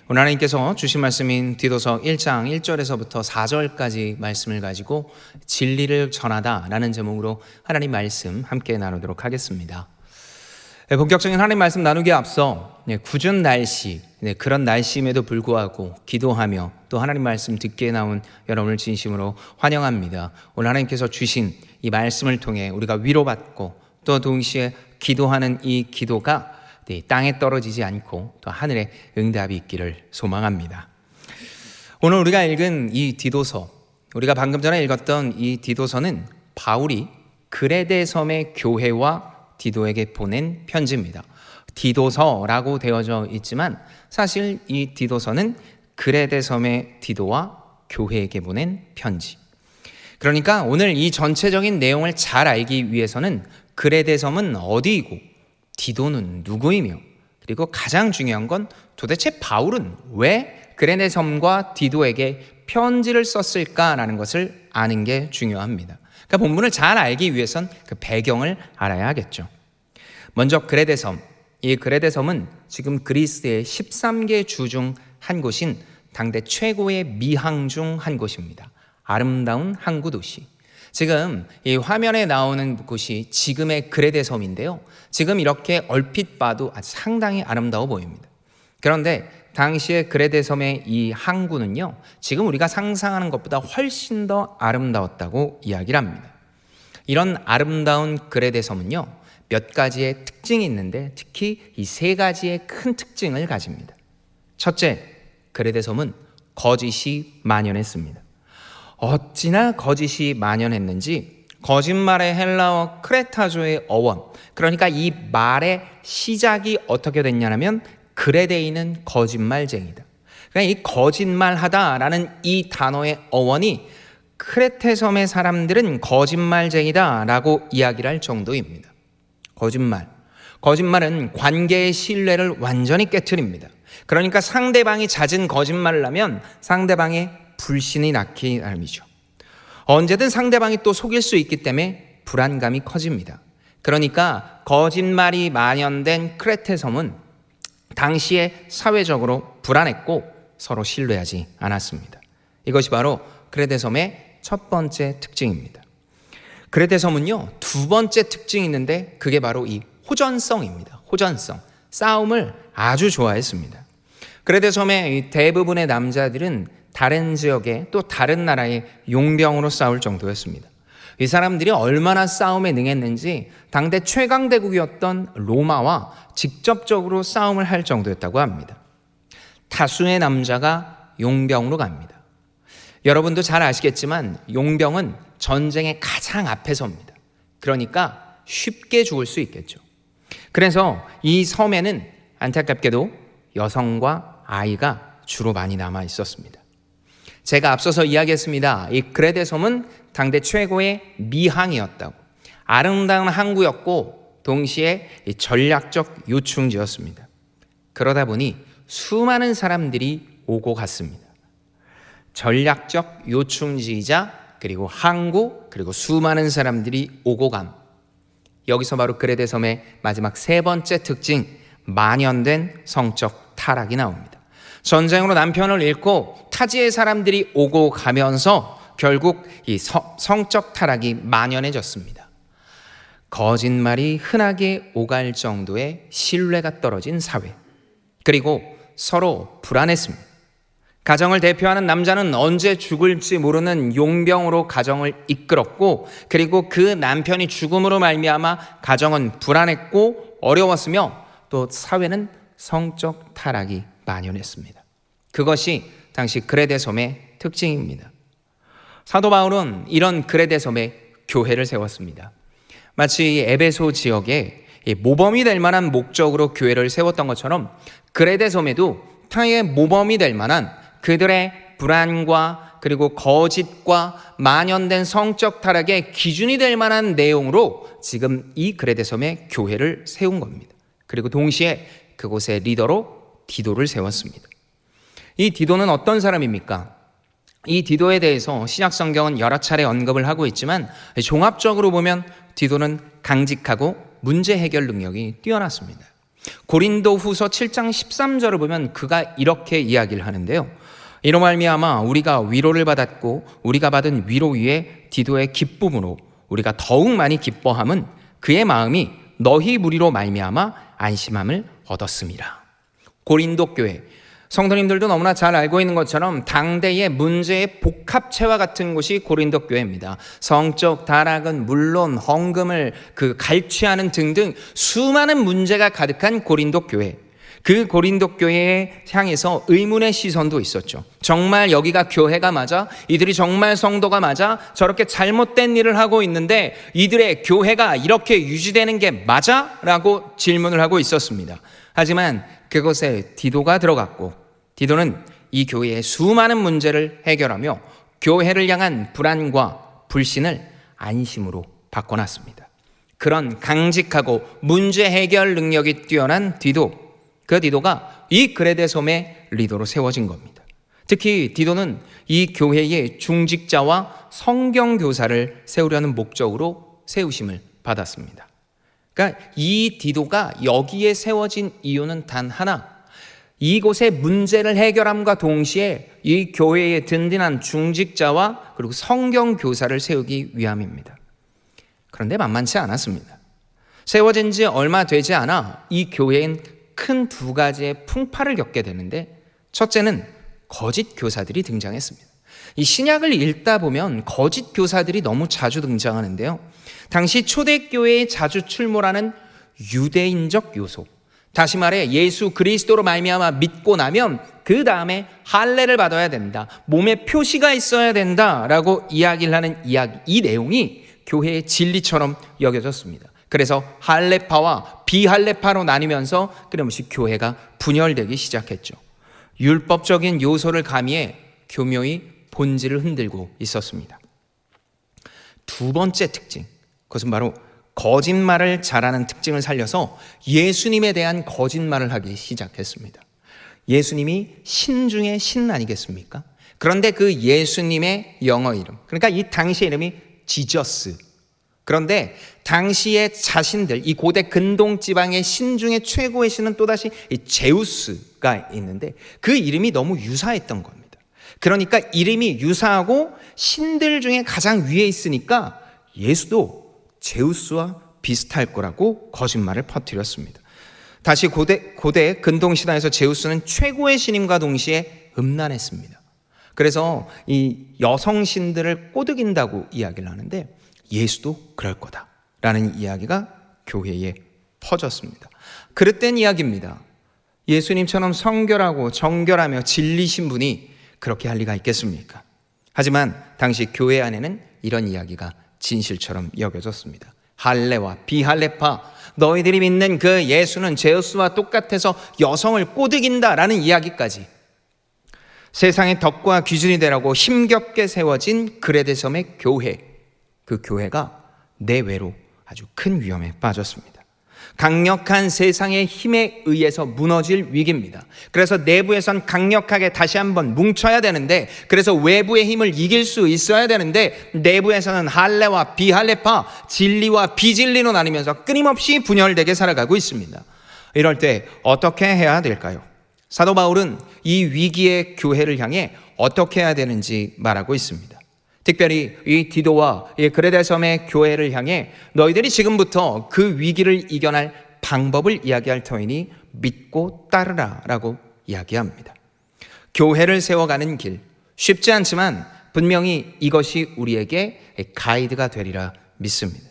오늘 하나님께서 주신 말씀인 디도서 1장 1절에서부터 4절까지 말씀을 가지고 진리를 전하다 라는 제목으로 하나님 말씀 함께 나누도록 하겠습니다. 본격적인 하나님 말씀 나누기에 앞서 궂은 날씨, 그런 날씨임에도 불구하고 기도하며 또 하나님 말씀 듣기에 나온 여러분을 진심으로 환영합니다. 오늘 하나님께서 주신 이 말씀을 통해 우리가 위로받고 또 동시에 기도하는 이 기도가 땅에 떨어지지 않고 또 하늘에 응답이 있기를 소망합니다. 오늘 우리가 읽은 이 디도서, 우리가 방금 전에 읽었던 이 디도서는 바울이 그레데 섬의 교회와 디도에게 보낸 편지입니다. 디도서라고 되어져 있지만 사실 이 디도서는 그레데 섬의 디도와 교회에게 보낸 편지. 그러니까 오늘 이 전체적인 내용을 잘 알기 위해서는 그레데 섬은 어디이고 디도는 누구이며 그리고 가장 중요한 건 도대체 바울은 왜 그레데 섬과 디도에게 편지를 썼을까라는 것을 아는 게 중요합니다. 그러니까 본문을 잘 알기 위해선 그 배경을 알아야 하겠죠. 먼저 그레데 섬, 이 그레데 섬은 지금 그리스의 13개 주 중 한 곳인 당대 최고의 미항 중 한 곳입니다. 아름다운 항구 도시. 지금 이 화면에 나오는 곳이 지금의 그레데 섬인데요. 지금 이렇게 얼핏 봐도 상당히 아름다워 보입니다. 그런데 당시의 그레데 섬의 이 항구는요, 지금 우리가 상상하는 것보다 훨씬 더 아름다웠다고 이야기를 합니다. 이런 아름다운 그레데 섬은요, 몇 가지의 특징이 있는데 특히 이 세 가지의 큰 특징을 가집니다. 첫째, 그레데 섬은 거짓이 만연했습니다. 어찌나 거짓이 만연했는지 거짓말의 헬라어 크레타조의 어원, 그러니까 이 말의 시작이 어떻게 됐냐면 그레데인은 거짓말쟁이다. 그러니까 이 거짓말하다라는 이 단어의 어원이 크레테 섬의 사람들은 거짓말쟁이다라고 이야기를 할 정도입니다. 거짓말은 관계의 신뢰를 완전히 깨트립니다. 그러니까 상대방이 잦은 거짓말을 하면 상대방의 불신이 낳기 나름이죠. 언제든 상대방이 또 속일 수 있기 때문에 불안감이 커집니다. 그러니까 거짓말이 만연된 크레테 섬은 당시에 사회적으로 불안했고 서로 신뢰하지 않았습니다. 이것이 바로 그레데 섬의 첫 번째 특징입니다. 그레데 섬은요, 두 번째 특징이 있는데 그게 바로 이 호전성입니다. 호전성. 싸움을 아주 좋아했습니다. 그레데 섬의 대부분의 남자들은 다른 지역에 또 다른 나라의 용병으로 싸울 정도였습니다. 이 사람들이 얼마나 싸움에 능했는지 당대 최강대국이었던 로마와 직접적으로 싸움을 할 정도였다고 합니다. 다수의 남자가 용병으로 갑니다. 여러분도 잘 아시겠지만 용병은 전쟁의 가장 앞에 섭니다. 그러니까 쉽게 죽을 수 있겠죠. 그래서 이 섬에는 안타깝게도 여성과 아이가 주로 많이 남아 있었습니다. 제가 앞서서 이야기했습니다. 이 그레데 섬은 당대 최고의 미항이었다고, 아름다운 항구였고 동시에 전략적 요충지였습니다. 그러다 보니 수많은 사람들이 오고 갔습니다. 전략적 요충지이자 그리고 항구 그리고 수많은 사람들이 오고 감. 여기서 바로 그레데 섬의 마지막 세 번째 특징, 만연된 성적 타락이 나옵니다. 전쟁으로 남편을 잃고 타지의 사람들이 오고 가면서 결국 이 성적 타락이 만연해졌습니다. 거짓말이 흔하게 오갈 정도의 신뢰가 떨어진 사회. 그리고 서로 불안했습니다. 가정을 대표하는 남자는 언제 죽을지 모르는 용병으로 가정을 이끌었고, 그리고 그 남편이 죽음으로 말미암아 가정은 불안했고 어려웠으며 또 사회는 성적 타락이 만연했습니다. 그것이 당시 그레데 섬의 특징입니다. 사도 바울은 이런 그레데 섬에 교회를 세웠습니다. 마치 에베소 지역에 모범이 될 만한 목적으로 교회를 세웠던 것처럼 그레데 섬에도 타의 모범이 될 만한 그들의 불안과 그리고 거짓과 만연된 성적 타락의 기준이 될 만한 내용으로 지금 이 그레데 섬에 교회를 세운 겁니다. 그리고 동시에 그곳의 리더로 디도를 세웠습니다. 이 디도는 어떤 사람입니까? 이 디도에 대해서 신약 성경은 여러 차례 언급을 하고 있지만 종합적으로 보면 디도는 강직하고 문제 해결 능력이 뛰어났습니다. 고린도 후서 7장 13절을 보면 그가 이렇게 이야기를 하는데요. 이로 말미암아 우리가 위로를 받았고 우리가 받은 위로 위에 디도의 기쁨으로 우리가 더욱 많이 기뻐함은 그의 마음이 너희 무리로 말미암아 안심함을 얻었음이라. 고린도 교회, 성도님들도 너무나 잘 알고 있는 것처럼 당대의 문제의 복합체와 같은 곳이 고린도 교회입니다. 성적 타락은 물론 헌금을 갈취하는 등등 수많은 문제가 가득한 고린도 교회. 그 고린도 교회에 향해서 의문의 시선도 있었죠. 정말 여기가 교회가 맞아? 이들이 정말 성도가 맞아? 저렇게 잘못된 일을 하고 있는데 이들의 교회가 이렇게 유지되는 게 맞아? 라고 질문을 하고 있었습니다. 하지만 그곳에 디도가 들어갔고 디도는 이 교회의 수많은 문제를 해결하며 교회를 향한 불안과 불신을 안심으로 바꿔놨습니다. 그런 강직하고 문제 해결 능력이 뛰어난 디도, 그 디도가 이 그레데 섬의 리더로 세워진 겁니다. 특히 디도는 이 교회의 중직자와 성경 교사를 세우려는 목적으로 세우심을 받았습니다. 그러니까 이 디도가 여기에 세워진 이유는 단 하나, 이곳의 문제를 해결함과 동시에 이 교회의 든든한 중직자와 그리고 성경 교사를 세우기 위함입니다. 그런데 만만치 않았습니다. 세워진 지 얼마 되지 않아 이 교회엔 큰 두 가지의 풍파를 겪게 되는데, 첫째는 거짓 교사들이 등장했습니다. 이 신약을 읽다 보면 거짓 교사들이 너무 자주 등장하는데요. 당시 초대교회에 자주 출몰하는 유대인적 요소, 다시 말해 예수 그리스도로 말미암아 믿고 나면 그 다음에 할례를 받아야 된다, 몸에 표시가 있어야 된다라고 이야기를 하는 이 내용이 교회의 진리처럼 여겨졌습니다. 그래서 할례파와 비할례파로 나뉘면서 끊임없이 교회가 분열되기 시작했죠. 율법적인 요소를 가미해 교묘히 본질을 흔들고 있었습니다. 두 번째 특징, 그것은 바로 거짓말을 잘하는 특징을 살려서 예수님에 대한 거짓말을 하기 시작했습니다. 예수님이 신 중에 신 아니겠습니까? 그런데 그 예수님의 영어 이름, 그러니까 이 당시의 이름이 지저스. 그런데 당시의 자신들, 이 고대 근동 지방의 신 중에 최고의 신은 또다시 이 제우스가 있는데 그 이름이 너무 유사했던 겁니다. 그러니까 이름이 유사하고 신들 중에 가장 위에 있으니까 예수도 제우스와 비슷할 거라고 거짓말을 퍼뜨렸습니다. 다시 고대 근동 신화에서 제우스는 최고의 신임과 동시에 음란했습니다. 그래서 이 여성 신들을 꼬드긴다고 이야기를 하는데 예수도 그럴 거다라는 이야기가 교회에 퍼졌습니다. 그릇된 이야기입니다. 예수님처럼 성결하고 정결하며 진리신 분이 그렇게 할 리가 있겠습니까? 하지만 당시 교회 안에는 이런 이야기가 진실처럼 여겨졌습니다. 할례와 비할례파, 너희들이 믿는 그 예수는 제우스와 똑같아서 여성을 꼬드긴다라는 이야기까지 세상의 덕과 기준이 되라고 힘겹게 세워진 그레데 섬의 교회, 그 교회가 내외로 아주 큰 위험에 빠졌습니다. 강력한 세상의 힘에 의해서 무너질 위기입니다. 그래서 내부에선 강력하게 다시 한번 뭉쳐야 되는데, 그래서 외부의 힘을 이길 수 있어야 되는데 내부에서는 할례와 비할례파, 진리와 비진리로 나뉘면서 끊임없이 분열되게 살아가고 있습니다. 이럴 때 어떻게 해야 될까요? 사도 바울은 이 위기의 교회를 향해 어떻게 해야 되는지 말하고 있습니다. 특별히 이 디도와 이 그레데 섬의 교회를 향해 너희들이 지금부터 그 위기를 이겨낼 방법을 이야기할 터이니 믿고 따르라 라고 이야기합니다. 교회를 세워가는 길, 쉽지 않지만 분명히 이것이 우리에게 가이드가 되리라 믿습니다.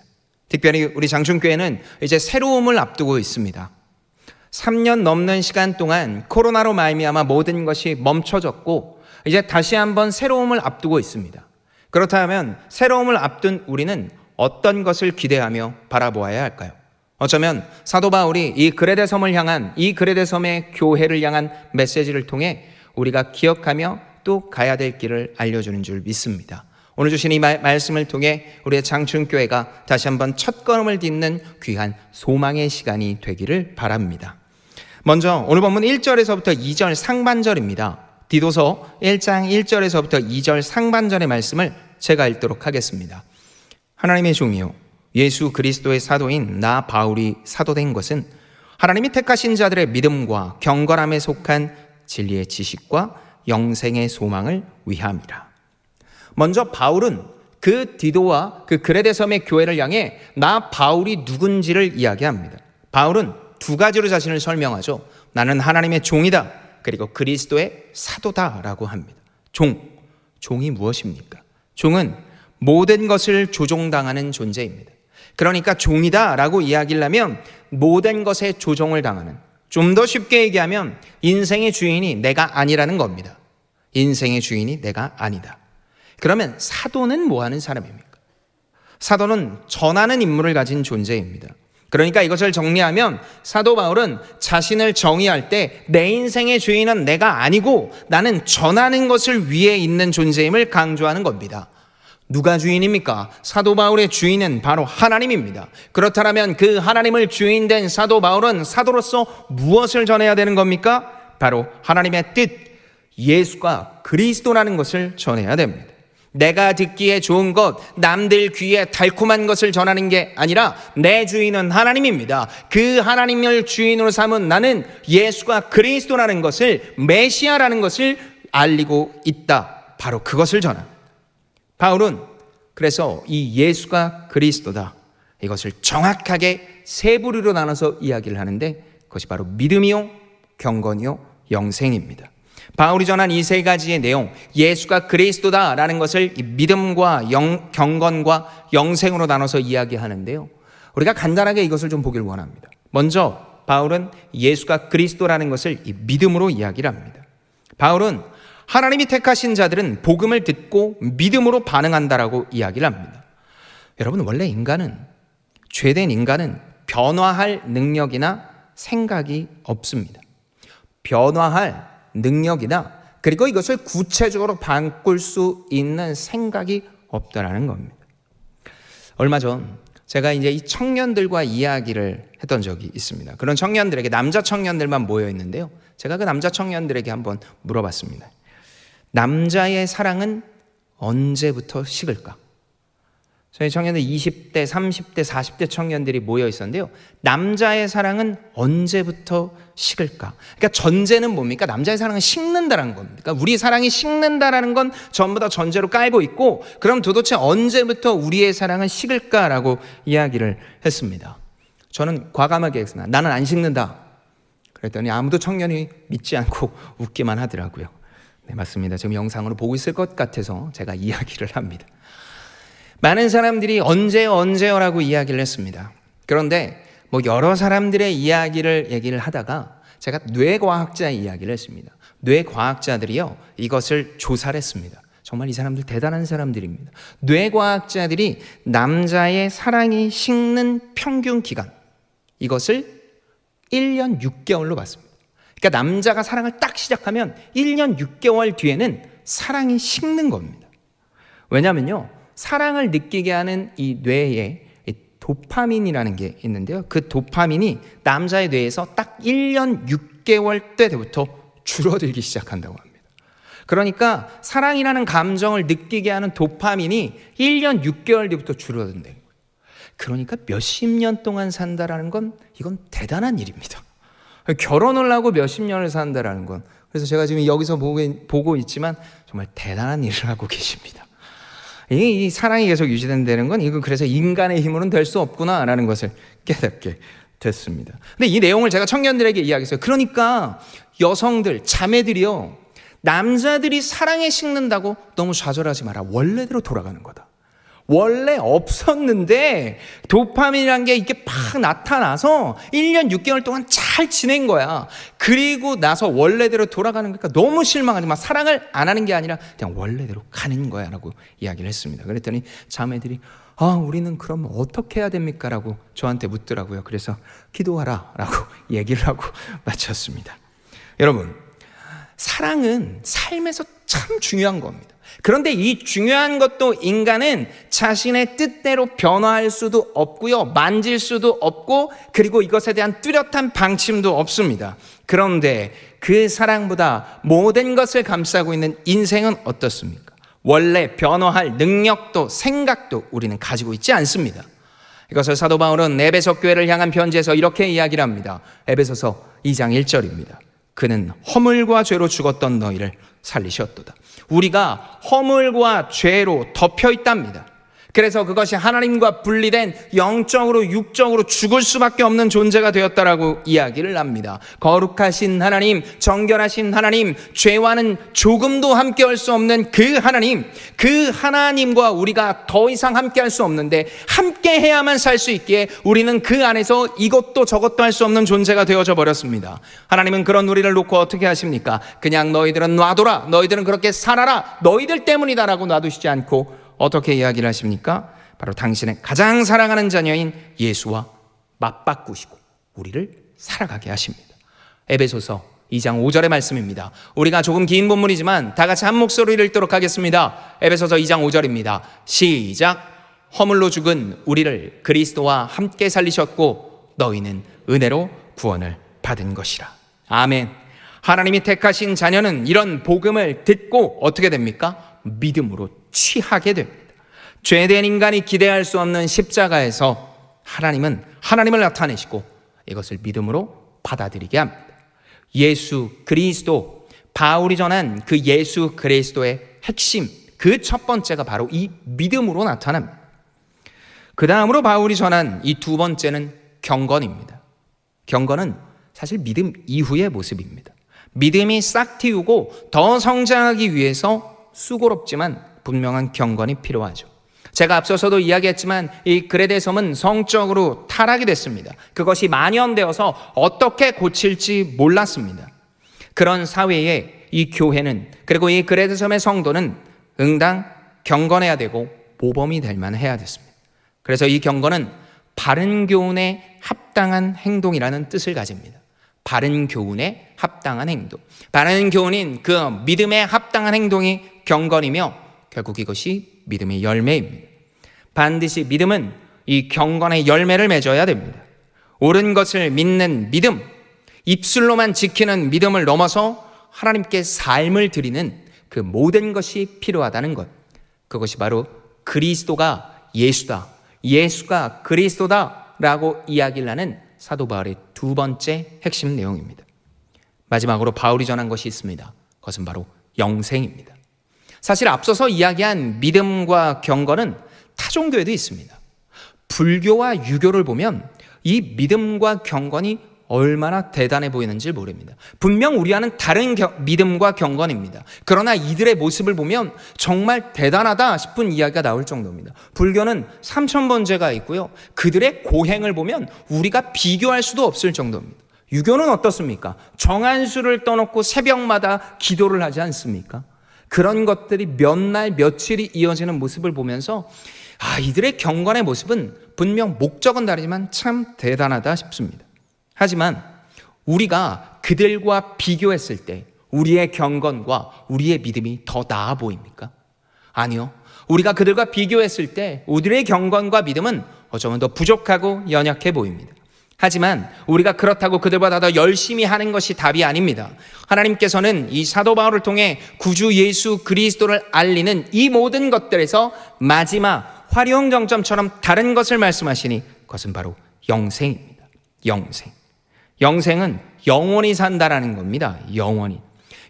특별히 우리 장충교회는 이제 새로움을 앞두고 있습니다. 3년 넘는 시간 동안 코로나로 말미암아 모든 것이 멈춰졌고 이제 다시 한번 새로움을 앞두고 있습니다. 그렇다면 새로움을 앞둔 우리는 어떤 것을 기대하며 바라보아야 할까요? 어쩌면 사도 바울이 이 그레데 섬을 향한, 이 그레데 섬의 교회를 향한 메시지를 통해 우리가 기억하며 또 가야 될 길을 알려주는 줄 믿습니다. 오늘 주신 이 말씀을 통해 우리의 장충교회가 다시 한번 첫걸음을 딛는 귀한 소망의 시간이 되기를 바랍니다. 먼저 오늘 본문 1절에서부터 2절 상반절입니다. 디도서 1장 1절에서부터 2절 상반절의 말씀을 제가 읽도록 하겠습니다. 하나님의 종이요 예수 그리스도의 사도인 나 바울이 사도된 것은 하나님이 택하신 자들의 믿음과 경건함에 속한 진리의 지식과 영생의 소망을 위함이라. 먼저 바울은 그 디도와 그 그레데 섬의 교회를 향해 나 바울이 누군지를 이야기합니다. 바울은 두 가지로 자신을 설명하죠. 나는 하나님의 종이다. 그리고 그리스도의 사도다라고 합니다. 종이 무엇입니까? 종은 모든 것을 조종당하는 존재입니다. 그러니까 종이다라고 이야기를 하면 모든 것에 조종을 당하는, 좀 더 쉽게 얘기하면 인생의 주인이 내가 아니라는 겁니다. 인생의 주인이 내가 아니다. 그러면 사도는 뭐 하는 사람입니까? 사도는 전하는 임무를 가진 존재입니다. 그러니까 이것을 정리하면 사도 바울은 자신을 정의할 때 내 인생의 주인은 내가 아니고 나는 전하는 것을 위해 있는 존재임을 강조하는 겁니다. 누가 주인입니까? 사도 바울의 주인은 바로 하나님입니다. 그렇다면 그 하나님을 주인된 사도 바울은 사도로서 무엇을 전해야 되는 겁니까? 바로 하나님의 뜻, 예수가 그리스도라는 것을 전해야 됩니다. 내가 듣기에 좋은 것, 남들 귀에 달콤한 것을 전하는 게 아니라 내 주인은 하나님입니다. 그 하나님을 주인으로 삼은 나는 예수가 그리스도라는 것을, 메시아라는 것을 알리고 있다. 바로 그것을 전합니다. 바울은 그래서 이 예수가 그리스도다, 이것을 정확하게 세 부류로 나눠서 이야기를 하는데 그것이 바로 믿음이요, 경건이요, 영생입니다. 바울이 전한 이 세 가지의 내용, 예수가 그리스도다라는 것을 믿음과 경건과 영생으로 나눠서 이야기하는데요, 우리가 간단하게 이것을 좀 보길 원합니다. 먼저 바울은 예수가 그리스도라는 것을 믿음으로 이야기를 합니다. 바울은 하나님이 택하신 자들은 복음을 듣고 믿음으로 반응한다라고 이야기를 합니다. 여러분, 원래 죄된 인간은 변화할 능력이나 생각이 없습니다. 변화할 능력이나 그리고 이것을 구체적으로 바꿀 수 있는 생각이 없다라는 겁니다. 얼마 전 제가 이제 이 청년들과 이야기를 했던 적이 있습니다. 그런 청년들에게, 남자 청년들만 모여 있는데요, 제가 그 남자 청년들에게 한번 물어봤습니다. 남자의 사랑은 언제부터 식을까? 저희 청년들 20대, 30대, 40대 청년들이 모여 있었는데요, 남자의 사랑은 언제부터 식을까? 그러니까 전제는 뭡니까? 남자의 사랑은 식는다라는 겁니다. 그러니까 우리 사랑이 식는다라는 건 전부 다 전제로 깔고 있고, 그럼 도대체 언제부터 우리의 사랑은 식을까라고 이야기를 했습니다. 저는 과감하게 했습니다. 나는 안 식는다. 그랬더니 아무도 청년이 믿지 않고 웃기만 하더라고요. 네, 맞습니다. 지금 영상으로 보고 있을 것 같아서 제가 이야기를 합니다. 많은 사람들이 언제요라고 이야기를 했습니다. 그런데 여러 사람들의 얘기를 하다가 제가 뇌과학자의 이야기를 했습니다. 뇌과학자들이요, 이것을 조사를 했습니다. 정말 이 사람들 대단한 사람들입니다. 뇌과학자들이 남자의 사랑이 식는 평균 기간, 이것을 1년 6개월로 봤습니다. 그러니까 남자가 사랑을 딱 시작하면 1년 6개월 뒤에는 사랑이 식는 겁니다. 왜냐면요, 사랑을 느끼게 하는 이 뇌에 도파민이라는 게 있는데요, 그 도파민이 남자의 뇌에서 딱 1년 6개월 때부터 줄어들기 시작한다고 합니다. 그러니까 사랑이라는 감정을 느끼게 하는 도파민이 1년 6개월 뒤부터 줄어든다는 거예요. 그러니까 몇십 년 동안 산다라는 건 이건 대단한 일입니다. 결혼을 하고 몇십 년을 산다라는 건, 그래서 제가 지금 여기서 보고 있지만 정말 대단한 일을 하고 계십니다. 이 사랑이 계속 유지된다는 건 이건 그래서 인간의 힘으로는 될 수 없구나라는 것을 깨닫게 됐습니다. 근데 이 내용을 제가 청년들에게 이야기했어요. 그러니까 여성들, 자매들이요, 남자들이 사랑에 식는다고 너무 좌절하지 마라. 원래대로 돌아가는 거다. 원래 없었는데 도파민이란 게 이렇게 팍 나타나서 1년 6개월 동안 잘 지낸 거야. 그리고 나서 원래대로 돌아가는 거니까 너무 실망하지 마. 사랑을 안 하는 게 아니라 그냥 원래대로 가는 거야 라고 이야기를 했습니다. 그랬더니 자매들이 우리는 그럼 어떻게 해야 됩니까? 라고 저한테 묻더라고요. 그래서 기도하라 라고 얘기를 하고 마쳤습니다. 여러분, 사랑은 삶에서 참 중요한 겁니다. 그런데 이 중요한 것도 인간은 자신의 뜻대로 변화할 수도 없고요, 만질 수도 없고, 그리고 이것에 대한 뚜렷한 방침도 없습니다. 그런데 그 사랑보다 모든 것을 감싸고 있는 인생은 어떻습니까? 원래 변화할 능력도 생각도 우리는 가지고 있지 않습니다. 이것을 사도 바울은 에베소 교회를 향한 편지에서 이렇게 이야기를 합니다. 에베소서 2장 1절입니다. 그는 허물과 죄로 죽었던 너희를 살리셨도다. 우리가 허물과 죄로 덮여 있답니다. 그래서 그것이 하나님과 분리된 영적으로 육적으로 죽을 수밖에 없는 존재가 되었다라고 이야기를 합니다. 거룩하신 하나님, 정결하신 하나님, 죄와는 조금도 함께할 수 없는 그 하나님과 우리가 더 이상 함께할 수 없는데 함께해야만 살 수 있기에 우리는 그 안에서 이것도 저것도 할 수 없는 존재가 되어져 버렸습니다. 하나님은 그런 우리를 놓고 어떻게 하십니까? 그냥 너희들은 놔둬라, 너희들은 그렇게 살아라, 너희들 때문이다라고 놔두시지 않고 어떻게 이야기를 하십니까? 바로 당신의 가장 사랑하는 자녀인 예수와 맞바꾸시고 우리를 살아가게 하십니다. 에베소서 2장 5절의 말씀입니다. 우리가 조금 긴 본문이지만 다 같이 한 목소리를 읽도록 하겠습니다. 에베소서 2장 5절입니다. 시작. 허물로 죽은 우리를 그리스도와 함께 살리셨고 너희는 은혜로 구원을 받은 것이라. 아멘. 하나님이 택하신 자녀는 이런 복음을 듣고 어떻게 됩니까? 믿음으로 취하게 됩니다. 죄된 인간이 기대할 수 없는 십자가에서 하나님은 하나님을 나타내시고 이것을 믿음으로 받아들이게 합니다. 예수 그리스도, 바울이 전한 그 예수 그리스도의 핵심, 그 첫 번째가 바로 이 믿음으로 나타납니다. 그 다음으로 바울이 전한 이 두 번째는 경건입니다. 경건은 사실 믿음 이후의 모습입니다. 믿음이 싹 틔우고 더 성장하기 위해서 수고롭지만 분명한 경건이 필요하죠. 제가 앞서서도 이야기했지만 이 그레데 섬은 성적으로 타락이 됐습니다. 그것이 만연되어서 어떻게 고칠지 몰랐습니다. 그런 사회에 이 교회는, 그리고 이 그레데 섬의 성도는 응당 경건해야 되고 모범이 될 만해야 됐습니다. 그래서 이 경건은 바른 교훈에 합당한 행동이라는 뜻을 가집니다. 바른 교훈에 합당한 행동, 바른 교훈인 그 믿음에 합당한 행동이 경건이며 결국 이것이 믿음의 열매입니다. 반드시 믿음은 이 경건의 열매를 맺어야 됩니다. 옳은 것을 믿는 믿음, 입술로만 지키는 믿음을 넘어서 하나님께 삶을 드리는 그 모든 것이 필요하다는 것, 그것이 바로 그리스도가 예수다, 예수가 그리스도다 라고 이야기를 하는 사도 바울의 두 번째 핵심 내용입니다. 마지막으로 바울이 전한 것이 있습니다. 그것은 바로 영생입니다. 사실 앞서서 이야기한 믿음과 경건은 타종교에도 있습니다. 불교와 유교를 보면 이 믿음과 경건이 얼마나 대단해 보이는지 모릅니다. 분명 우리와는 다른 믿음과 경건입니다. 그러나 이들의 모습을 보면 정말 대단하다 싶은 이야기가 나올 정도입니다. 불교는 3000번제가 있고요. 그들의 고행을 보면 우리가 비교할 수도 없을 정도입니다. 유교는 어떻습니까? 정한 수를 떠놓고 새벽마다 기도를 하지 않습니까? 그런 것들이 몇 날 며칠이 이어지는 모습을 보면서 이들의 경건의 모습은 분명 목적은 다르지만 참 대단하다 싶습니다. 하지만 우리가 그들과 비교했을 때 우리의 경건과 우리의 믿음이 더 나아 보입니까? 아니요. 우리가 그들과 비교했을 때 우리의 경건과 믿음은 어쩌면 더 부족하고 연약해 보입니다. 하지만 우리가 그렇다고 그들보다 더 열심히 하는 것이 답이 아닙니다. 하나님께서는 이 사도 바울을 통해 구주 예수 그리스도를 알리는 이 모든 것들에서 마지막 화려한 정점처럼 다른 것을 말씀하시니 그것은 바로 영생입니다. 영생. 영생은 영원히 산다라는 겁니다. 영원히.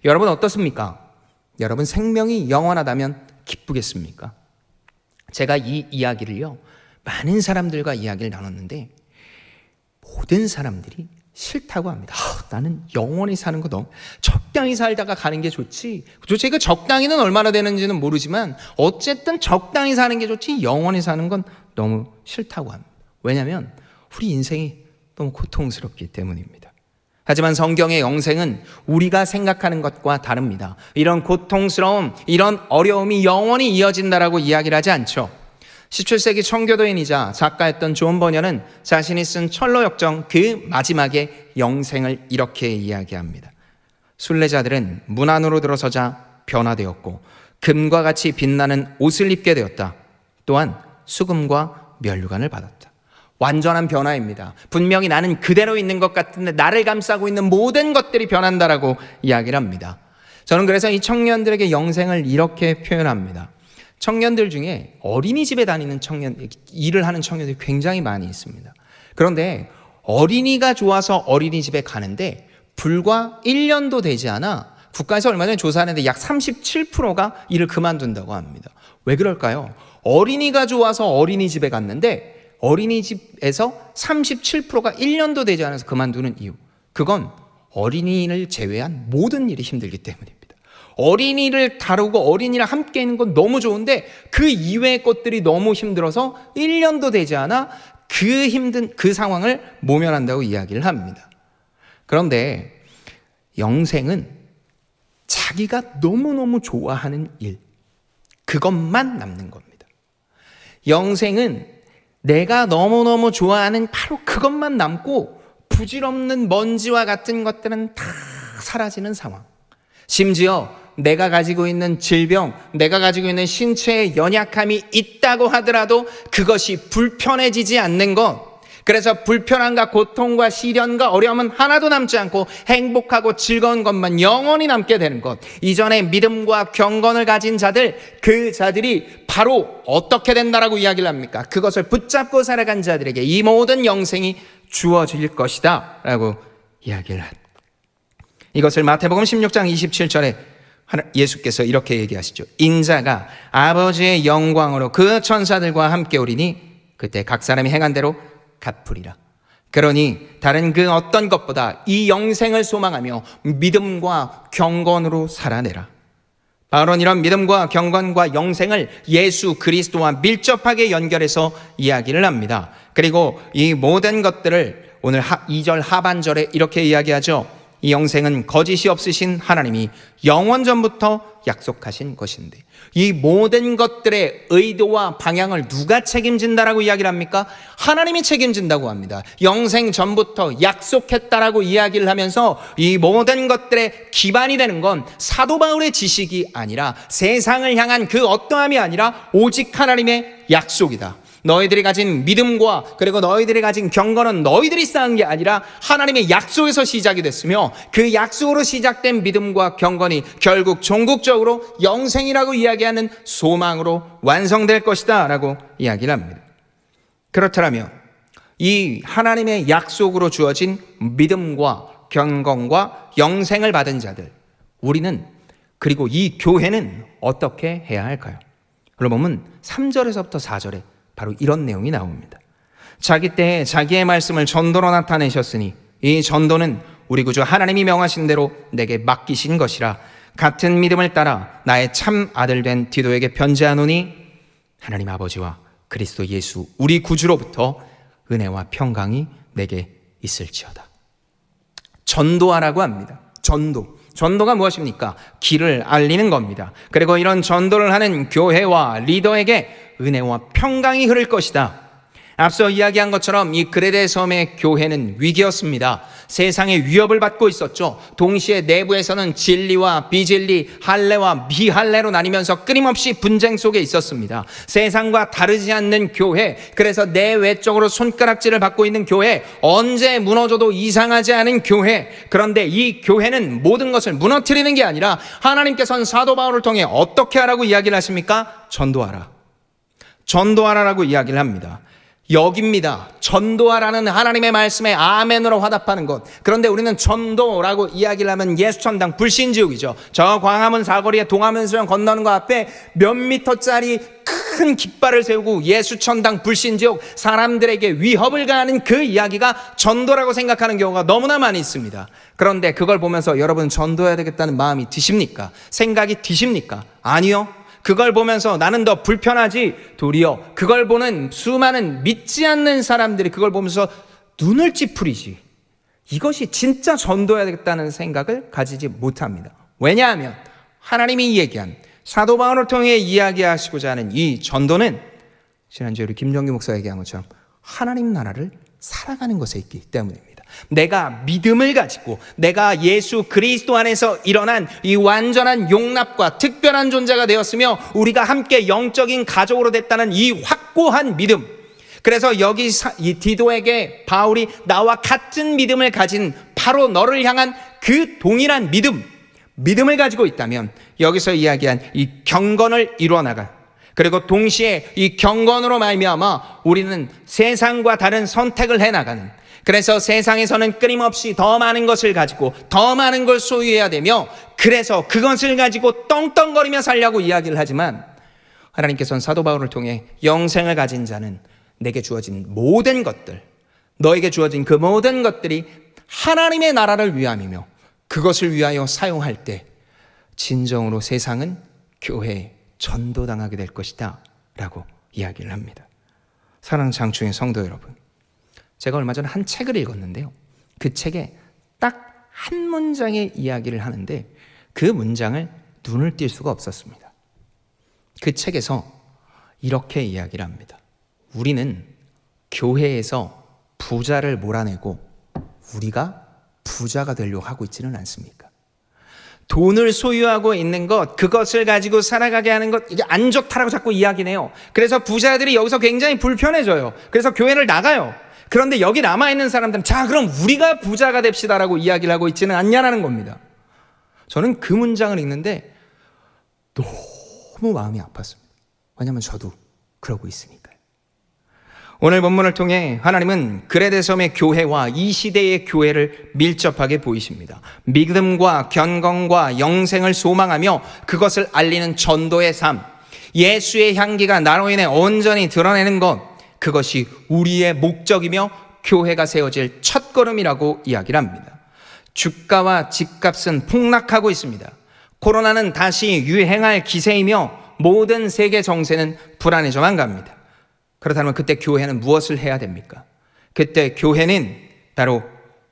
여러분 어떻습니까? 여러분 생명이 영원하다면 기쁘겠습니까? 제가 이 이야기를요, 많은 사람들과 이야기를 나눴는데 모든 사람들이 싫다고 합니다. 나는 영원히 사는 거 너무 적당히 살다가 가는 게 좋지. 도대체 그 적당히는 얼마나 되는지는 모르지만 어쨌든 적당히 사는 게 좋지 영원히 사는 건 너무 싫다고 합니다. 왜냐하면 우리 인생이 너무 고통스럽기 때문입니다. 하지만 성경의 영생은 우리가 생각하는 것과 다릅니다. 이런 고통스러움, 이런 어려움이 영원히 이어진다라고 이야기를 하지 않죠. 17세기 청교도인이자 작가였던 존 버녀는 자신이 쓴 철로 역정 그 마지막에 영생을 이렇게 이야기합니다. 순례자들은 문 안으로 들어서자 변화되었고 금과 같이 빛나는 옷을 입게 되었다. 또한 수금과 면류관을 받았다. 완전한 변화입니다. 분명히 나는 그대로 있는 것 같은데 나를 감싸고 있는 모든 것들이 변한다라고 이야기를 합니다. 저는 그래서 이 청년들에게 영생을 이렇게 표현합니다. 청년들 중에 어린이집에 다니는 일을 하는 청년들이 굉장히 많이 있습니다. 그런데 어린이가 좋아서 어린이집에 가는데 불과 1년도 되지 않아 국가에서 얼마 전에 조사했는데 약 37%가 일을 그만둔다고 합니다. 왜 그럴까요? 어린이가 좋아서 어린이집에 갔는데 어린이집에서 37%가 1년도 되지 않아서 그만두는 이유, 그건 어린이를 제외한 모든 일이 힘들기 때문입니다. 어린이를 다루고 어린이랑 함께 있는 건 너무 좋은데 그 이외의 것들이 너무 힘들어서 1년도 되지 않아 그 힘든 그 상황을 모면한다고 이야기를 합니다. 그런데 영생은 자기가 너무너무 좋아하는 일, 그것만 남는 겁니다. 영생은 내가 너무너무 좋아하는 바로 그것만 남고 부질없는 먼지와 같은 것들은 다 사라지는 상황. 심지어 내가 가지고 있는 질병, 내가 가지고 있는 신체의 연약함이 있다고 하더라도 그것이 불편해지지 않는 것. 그래서 불편함과 고통과 시련과 어려움은 하나도 남지 않고 행복하고 즐거운 것만 영원히 남게 되는 것. 이전에 믿음과 경건을 가진 자들, 그 자들이 바로 어떻게 된다라고 이야기를 합니까? 그것을 붙잡고 살아간 자들에게 이 모든 영생이 주어질 것이다 라고 이야기를 합니다. 이것을 마태복음 16장 27절에 예수께서 이렇게 얘기하시죠. 인자가 아버지의 영광으로 그 천사들과 함께 오리니 그때 각 사람이 행한 대로 갚으리라. 그러니 다른 그 어떤 것보다 이 영생을 소망하며 믿음과 경건으로 살아내라. 바울은 이런 믿음과 경건과 영생을 예수 그리스도와 밀접하게 연결해서 이야기를 합니다. 그리고 이 모든 것들을 오늘 2절 하반절에 이렇게 이야기하죠. 이 영생은 거짓이 없으신 하나님이 영원 전부터 약속하신 것인데, 이 모든 것들의 의도와 방향을 누가 책임진다라고 이야기를 합니까? 하나님이 책임진다고 합니다. 영생 전부터 약속했다라고 이야기를 하면서 이 모든 것들의 기반이 되는 건 사도 바울의 지식이 아니라 세상을 향한 그 어떠함이 아니라 오직 하나님의 약속이다. 너희들이 가진 믿음과 그리고 너희들이 가진 경건은 너희들이 쌓은 게 아니라 하나님의 약속에서 시작이 됐으며, 그 약속으로 시작된 믿음과 경건이 결국 종국적으로 영생이라고 이야기하는 소망으로 완성될 것이다 라고 이야기를 합니다. 그렇다면 이 하나님의 약속으로 주어진 믿음과 경건과 영생을 받은 자들, 우리는, 그리고 이 교회는 어떻게 해야 할까요? 그러고 보면 3절에서부터 4절에 바로 이런 내용이 나옵니다. 자기 때에 자기의 말씀을 전도로 나타내셨으니 이 전도는 우리 구주 하나님이 명하신 대로 내게 맡기신 것이라. 같은 믿음을 따라 나의 참 아들 된 디도에게 편지하노니 하나님 아버지와 그리스도 예수 우리 구주로부터 은혜와 평강이 내게 있을지어다. 전도하라고 합니다. 전도가 무엇입니까? 길을 알리는 겁니다. 그리고 이런 전도를 하는 교회와 리더에게 은혜와 평강이 흐를 것이다. 앞서 이야기한 것처럼 이 그레데 섬의 교회는 위기였습니다. 세상의 위협을 받고 있었죠. 동시에 내부에서는 진리와 비진리, 할례와 미할례로 나뉘면서 끊임없이 분쟁 속에 있었습니다. 세상과 다르지 않는 교회, 그래서 내외적으로 손가락질을 받고 있는 교회, 언제 무너져도 이상하지 않은 교회. 그런데 이 교회는 모든 것을 무너뜨리는 게 아니라 하나님께서는 사도 바울을 통해 어떻게 하라고 이야기를 하십니까? 전도하라라고 이야기를 합니다. 여기입니다. 전도하라는 하나님의 말씀에 아멘으로 화답하는 것. 그런데 우리는 전도라고 이야기를 하면 예수천당 불신지옥이죠. 저 광화문 사거리에 동화문수령 건너는 거 앞에 몇 미터짜리 큰 깃발을 세우고 예수천당 불신지옥, 사람들에게 위협을 가하는 그 이야기가 전도라고 생각하는 경우가 너무나 많이 있습니다. 그런데 그걸 보면서 여러분 전도해야 되겠다는 마음이 드십니까? 생각이 드십니까? 아니요. 그걸 보면서 나는 더 불편하지, 도리어 그걸 보는 수많은 믿지 않는 사람들이 그걸 보면서 눈을 찌푸리지, 이것이 진짜 전도해야 되겠다는 생각을 가지지 못합니다. 왜냐하면 하나님이 얘기한, 사도 바울을 통해 이야기하시고자 하는 이 전도는 지난주에 우리 김정규 목사가 얘기한 것처럼 하나님 나라를 살아가는 것에 있기 때문입니다. 내가 믿음을 가지고 내가 예수 그리스도 안에서 일어난 이 완전한 용납과 특별한 존재가 되었으며 우리가 함께 영적인 가족으로 됐다는 이 확고한 믿음. 그래서 여기 이 디도에게 바울이 나와 같은 믿음을 가진 바로 너를 향한 그 동일한 믿음을 가지고 있다면 여기서 이야기한 이 경건을 이루어 나갈, 그리고 동시에 이 경건으로 말미암아 우리는 세상과 다른 선택을 해나가는, 그래서 세상에서는 끊임없이 더 많은 것을 가지고 더 많은 걸 소유해야 되며, 그래서 그것을 가지고 떵떵거리며 살려고 이야기를 하지만, 하나님께서는 사도 바울을 통해 영생을 가진 자는 내게 주어진 모든 것들, 너에게 주어진 그 모든 것들이 하나님의 나라를 위함이며 그것을 위하여 사용할 때 진정으로 세상은 교회에 전도당하게 될 것이다 라고 이야기를 합니다. 사랑하는 장충의 성도 여러분, 제가 얼마 전에 한 책을 읽었는데요, 그 책에 딱 한 문장의 이야기를 하는데 그 문장을 눈을 뗄 수가 없었습니다. 그 책에서 이렇게 이야기를 합니다. 우리는 교회에서 부자를 몰아내고 우리가 부자가 되려고 하고 있지는 않습니까? 돈을 소유하고 있는 것, 그것을 가지고 살아가게 하는 것, 이게 안 좋다라고 자꾸 이야기해요. 그래서 부자들이 여기서 굉장히 불편해져요. 그래서 교회를 나가요. 그런데 여기 남아있는 사람들은 자, 그럼 우리가 부자가 됩시다라고 이야기를 하고 있지는 않냐라는 겁니다. 저는 그 문장을 읽는데 너무 마음이 아팠습니다. 왜냐하면 저도 그러고 있으니까요. 오늘 본문을 통해 하나님은 그레데섬의 교회와 이 시대의 교회를 밀접하게 보이십니다. 믿음과 견건과 영생을 소망하며 그것을 알리는 전도의 삶, 예수의 향기가 나로 인해 온전히 드러내는 것, 그것이 우리의 목적이며 교회가 세워질 첫걸음이라고 이야기를 합니다. 주가와 집값은 폭락하고 있습니다. 코로나는 다시 유행할 기세이며 모든 세계 정세는 불안해져만 갑니다. 그렇다면 그때 교회는 무엇을 해야 됩니까? 그때 교회는 바로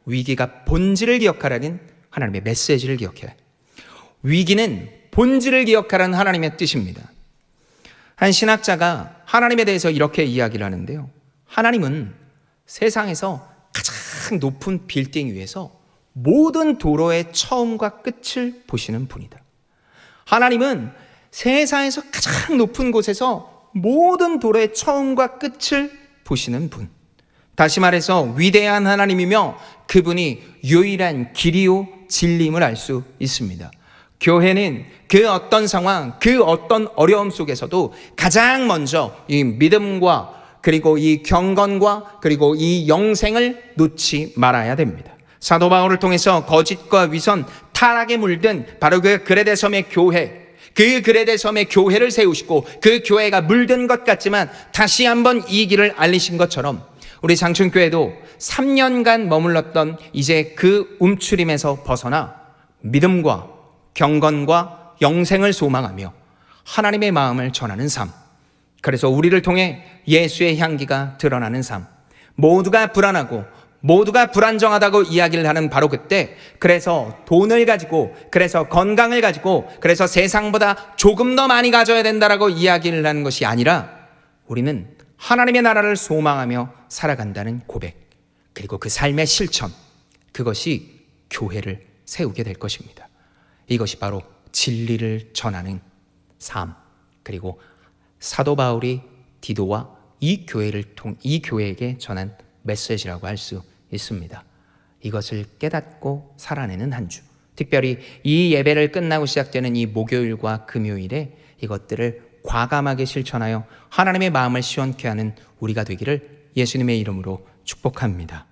위기가 본질을 기억하라는 하나님의 메시지를 기억해야 해요. 위기는 본질을 기억하라는 하나님의 뜻입니다. 한 신학자가 하나님에 대해서 이렇게 이야기를 하는데요, 하나님은 세상에서 가장 높은 빌딩 위에서 모든 도로의 처음과 끝을 보시는 분이다. 하나님은 세상에서 가장 높은 곳에서 모든 도로의 처음과 끝을 보시는 분, 다시 말해서 위대한 하나님이며 그분이 유일한 길이요 진리임을 알 수 있습니다. 교회는 그 어떤 상황, 그 어떤 어려움 속에서도 가장 먼저 이 믿음과 그리고 이 경건과 그리고 이 영생을 놓지 말아야 됩니다. 사도 바울을 통해서 거짓과 위선, 타락에 물든 바로 그 그레데섬의 교회, 그 그레데섬의 교회를 세우시고 그 교회가 물든 것 같지만 다시 한번 이 길을 알리신 것처럼 우리 장춘교회도 3년간 머물렀던 이제 그 움츠림에서 벗어나 믿음과 경건과 영생을 소망하며 하나님의 마음을 전하는 삶, 그래서 우리를 통해 예수의 향기가 드러나는 삶, 모두가 불안하고 모두가 불안정하다고 이야기를 하는 바로 그때, 그래서 돈을 가지고, 그래서 건강을 가지고, 그래서 세상보다 조금 더 많이 가져야 된다라고 이야기를 하는 것이 아니라 우리는 하나님의 나라를 소망하며 살아간다는 고백, 그리고 그 삶의 실천, 그것이 교회를 세우게 될 것입니다. 이것이 바로 진리를 전하는 삶, 그리고 사도 바울이 디도와 이 교회에게 전한 메시지라고 할 수 있습니다. 이것을 깨닫고 살아내는 한 주, 특별히 이 예배를 끝나고 시작되는 이 목요일과 금요일에 이것들을 과감하게 실천하여 하나님의 마음을 시원케 하는 우리가 되기를 예수님의 이름으로 축복합니다.